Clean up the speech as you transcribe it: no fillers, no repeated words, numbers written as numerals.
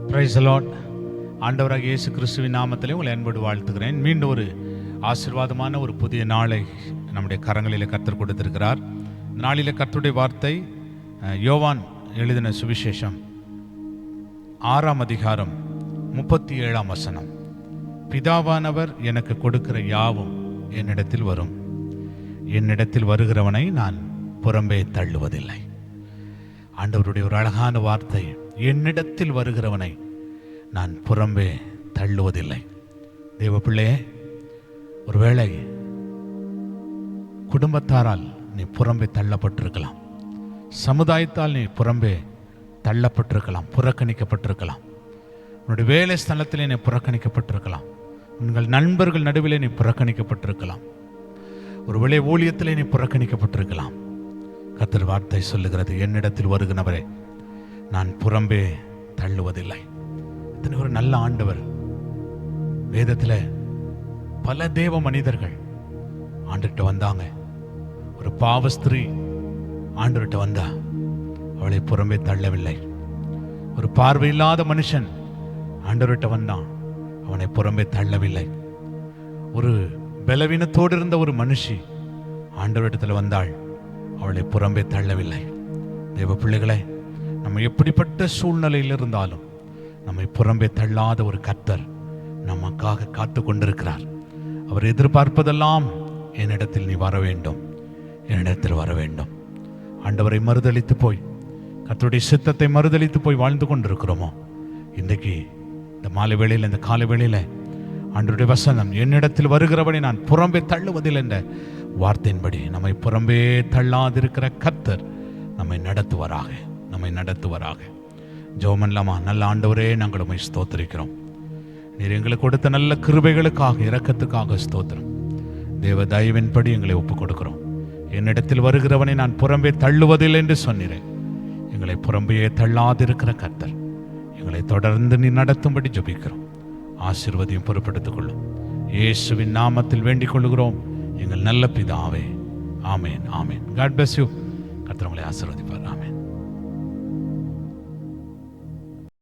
Praise the Lord. ஆண்டவராகிய இயேசு கிறிஸ்துவின் நாமத்திலே உங்களை அன்போடு வாழ்த்துகிறேன். மீண்டும் ஒரு ஆசீர்வாதமான ஒரு புதிய நாளை நம்முடைய கரங்களில் கர்த்தர் கொடுத்திருக்கிறார். நாளிலே கர்த்தருடைய வார்த்தை யோவான் எழுதின சுவிசேஷம் 6ஆம் அதிகாரம் 37ஆம் வசனம். பிதாவானவர் எனக்கு கொடுக்கிற யாவும் என்னிடத்தில் வரும், என்னிடத்தில் வருகிறவனை நான் புறம்பே தள்ளுவதில்லை. ஆண்டவருடைய ஒரு அழகான வார்த்தை, என்னிடத்தில் வருகிறவனை நான் புறம்பே தள்ளுவதில்லை. தேவ பிள்ளையே, ஒருவேளை குடும்பத்தாரால் நீ புறம்பே தள்ளப்பட்டிருக்கலாம், சமுதாயத்தால் நீ புறம்பே தள்ளப்பட்டிருக்கலாம், புறக்கணிக்கப்பட்டிருக்கலாம், உன்னுடைய வேலை ஸ்தலத்திலே நீ புறக்கணிக்கப்பட்டிருக்கலாம், உங்கள் நண்பர்கள் நடுவிலே நீ புறக்கணிக்கப்பட்டிருக்கலாம், ஒருவேளை ஊழியத்திலே நீ புறக்கணிக்கப்பட்டிருக்கலாம். கர்த்தர் வார்த்தை சொல்லுகிறது, என்னிடத்தில் வருகிறவரை நான் புறம்பே தள்ளுவதில்லை. இத்தனை ஒரு நல்ல ஆண்டவர். வேதத்தில் பல தேவ மனிதர்கள் ஆண்டுகிட்ட வந்தாங்க. ஒரு பாவ ஸ்திரீ ஆண்டவர்கிட்ட வந்தா, அவளை புறம்பே தள்ளவில்லை. ஒரு பார்வையில்லாத மனுஷன் ஆண்டவர்கிட்ட வந்தான், அவனை புறம்பே தள்ளவில்லை. ஒரு பலவீனத்தோடு இருந்த ஒரு மனுஷி ஆண்டவரிடத்தில் வந்தாள், அவளை புறம்பே தள்ளவில்லை. தேவ பிள்ளைகளே, நம்ம எப்படிப்பட்ட சூழ்நிலையில் இருந்தாலும் நம்மை புறம்பே தள்ளாத ஒரு கர்த்தர் நமக்காக காத்து கொண்டிருக்கிறார். அவர் எதிர்பார்ப்பதெல்லாம், என்னிடத்தில் நீ வர வேண்டும், என்னிடத்தில் வர வேண்டும். ஆண்டவரை மறுதலித்து போய், கர்த்தருடைய சித்தத்தை மறுதலித்து போய் வாழ்ந்து கொண்டிருக்கிறோமோ, இன்றைக்கு இந்த மாலை வேளையில், இந்த காலை வேளையில் ஆண்டவருடைய வசனம், என்னிடத்தில் வருகிறவனை நான் புறம்பே தள்ளுவதில்லை என்ற வார்த்தையின்படி நம்மை புறம்பே தள்ளாதிருக்கிற கர்த்தர் நம்மை நடத்துவாராக, நம்மை நடத்துவாராக. ஜெபமல்லாமா. நல்ல ஆண்டவரே, நாங்கள் உம்மை ஸ்தோத்திரிக்கிறோம். நீர் எங்களுக்கு கொடுத்த நல்ல கிருபைகளுக்காக, இரக்கத்துக்காக ஸ்தோத்திரம். தேவ தயவின்படி எங்களை ஒப்புக் கொடுக்கிறோம். என்னிடத்தில் வருகிறவனை நான் புறம்பே தள்ளுவதில்லை என்று சொன்னீரேன். எங்களை புறம்பே தள்ளாதிருக்கிற கர்த்தர் எங்களை தொடர்ந்து நீ நடத்தும்படி ஜெபிக்கிறோம். ஆசீர்வதியும் பொறுப்படுத்திக் கொள்ளும். இயேசுவின் நாமத்தில் வேண்டிக் கொள்கிறோம் எங்கள் நல்ல பிதாவே. ஆமேன், ஆமேன். God bless you. கர்த்தர் உங்களை ஆசீர்வதிப்பார். ஆமேன்.